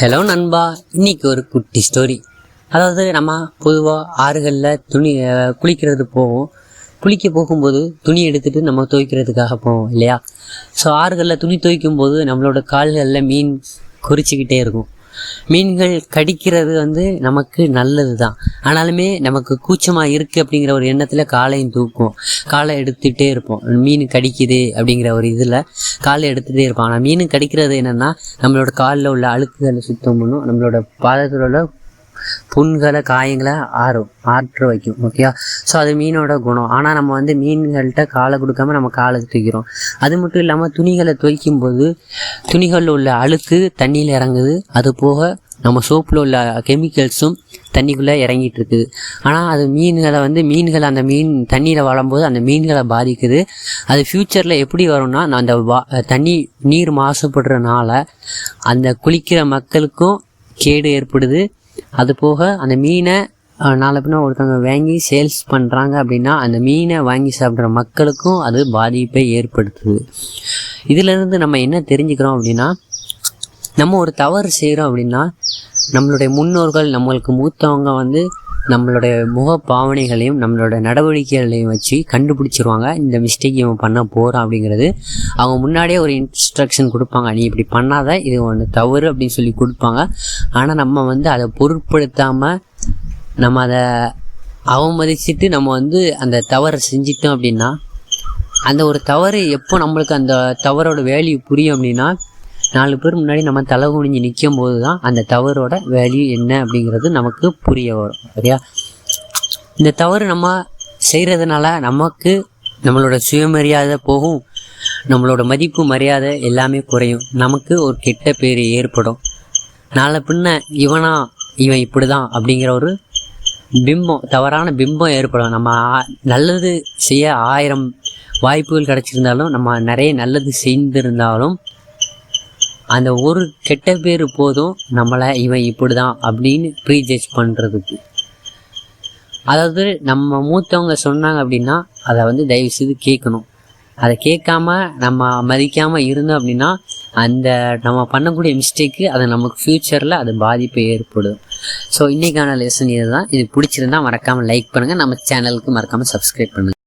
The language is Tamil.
ஹலோ நண்பா, இன்னைக்கு ஒரு குட்டி ஸ்டோரி. அதாவது நம்ம பொதுவாக ஆறுகளில் துணி குளிக்கிறது போவோம். குளிக்க போகும்போது துணி எடுத்துகிட்டு நம்ம துவைக்கிறதுக்காக போவோம் இல்லையா? ஸோ ஆறுகளில் துணி துவைக்கும் போது நம்மளோட கால்களில் மீன் குறிச்சிக்கிட்டே இருக்கும். மீன்கள் கடிக்கிறது நமக்கு நல்லது தான். ஆனாலுமே நமக்கு கூச்சமாக இருக்குது அப்படிங்கிற ஒரு எண்ணத்தில் காலையும் தூக்குவோம், காலை எடுத்துகிட்டே இருப்போம். மீன் கடிக்குது அப்படிங்கிற ஒரு இதில் காலை எடுத்துகிட்டே இருப்போம். ஆனால் மீன் கடிக்கிறது என்னென்னா நம்மளோட காலில் உள்ள அழுக்குகளை சுத்தம் பண்ணும், நம்மளோட பாதத்தில் உள்ள புண்களை காயங்களை ஆற்ற வைக்கும். ஓகேயா? ஸோ அது மீனோட குணம். ஆனால் நம்ம மீன்கள்கிட்ட காலை கொடுக்காம நம்ம காலை தூக்கிறோம். அது மட்டும் இல்லாமல் துணிகளை துவைக்கும் போது துணிகளில் உள்ள அழுக்கு தண்ணியில் இறங்குது. அது போக நம்ம சோப்பில் உள்ள கெமிக்கல்ஸும் தண்ணிக்குள்ளே இறங்கிட்டு இருக்குது. ஆனால் அது மீன்கள் அந்த மீன் தண்ணியில் வாழும்போது அந்த மீன்களை பாதிக்குது. அது ஃப்யூச்சரில் எப்படி வரும்னா, அந்த நீர் மாசுபடுறதுனால அந்த குளிக்கிற மக்களுக்கும் கேடு ஏற்படுது. அது போக அந்த மீனை நாளை பின்ன ஒருத்தவங்க வாங்கி சேல்ஸ் பண்ணுறாங்க அப்படின்னா அந்த மீனை வாங்கி சாப்பிட்ற மக்களுக்கும் அது பாதிப்பை ஏற்படுத்துது. இதிலிருந்து நம்ம என்ன தெரிஞ்சுக்கிறோம் அப்படின்னா, நம்ம ஒரு தவறு செய்கிறோம் அப்படின்னா நம்மளுடைய முன்னோர்கள், நம்மளுக்கு மூத்தவங்க நம்மளுடைய முக பாவனைகளையும் நம்மளோட நடவடிக்கைகளையும் வச்சு கண்டுபிடிச்சிருவாங்க. இந்த மிஸ்டேக் இவன் பண்ண போகிறான் அப்படிங்கிறது அவங்க முன்னாடியே ஒரு இன்ஸ்ட்ரக்ஷன் கொடுப்பாங்க. நீ இப்படி பண்ணாத, இது ஒன்று தவறு அப்படின்னு சொல்லி கொடுப்பாங்க. ஆனால் நம்ம அதை பொருட்படுத்தாமல் நம்ம அதை அவமதிச்சுட்டு நம்ம அந்த தவறை செஞ்சிட்டோம் அப்படின்னா, அந்த ஒரு தவறு எப்போ நம்மளுக்கு அந்த தவறோட வேல்யூ புரியும் அப்படின்னா, 4 பேர் முன்னாடி நம்ம தலை குனிஞ்சு நிற்கும் போது தான் அந்த தவறோட வேல்யூ என்ன அப்படிங்கிறது நமக்கு புரிய வரும். சரியா? இந்த தவறு நம்ம செய்கிறதுனால நமக்கு நம்மளோட சுயமரியாதை போகும், நம்மளோட மதிப்பு மரியாதை எல்லாமே குறையும், நமக்கு ஒரு கெட்ட பேர் ஏற்படும். நாளை பின்ன இவன் இப்படி தான் அப்படிங்கிற ஒரு தவறான பிம்பம் ஏற்படும். நம்ம நல்லது செய்ய 1000 வாய்ப்புகள் கிடச்சிருந்தாலும், நம்ம நிறைய நல்லது செய்திருந்தாலும், அந்த ஒரு கெட்ட பேர் போதும் நம்மளை இவன் இப்படி தான் அப்படின்னு ப்ரீஜட்ஜ் பண்ணுறதுக்கு. அதாவது நம்ம மூத்தவங்க சொன்னாங்க அப்படின்னா அதை தயவு செய்து கேட்கணும். அதை கேட்காம நம்ம மதிக்காமல் இருந்தோம் அப்படின்னா அந்த நம்ம பண்ணக்கூடிய மிஸ்டேக்கு அது நமக்கு ஃப்யூச்சரில் அது பாதிப்பை ஏற்படும். ஸோ இன்றைக்கான லெசன் இது தான். இது பிடிச்சிருந்தால் மறக்காமல் லைக் பண்ணுங்கள், நம்ம சேனலுக்கு மறக்காமல் சப்ஸ்கிரைப் பண்ணுங்கள்.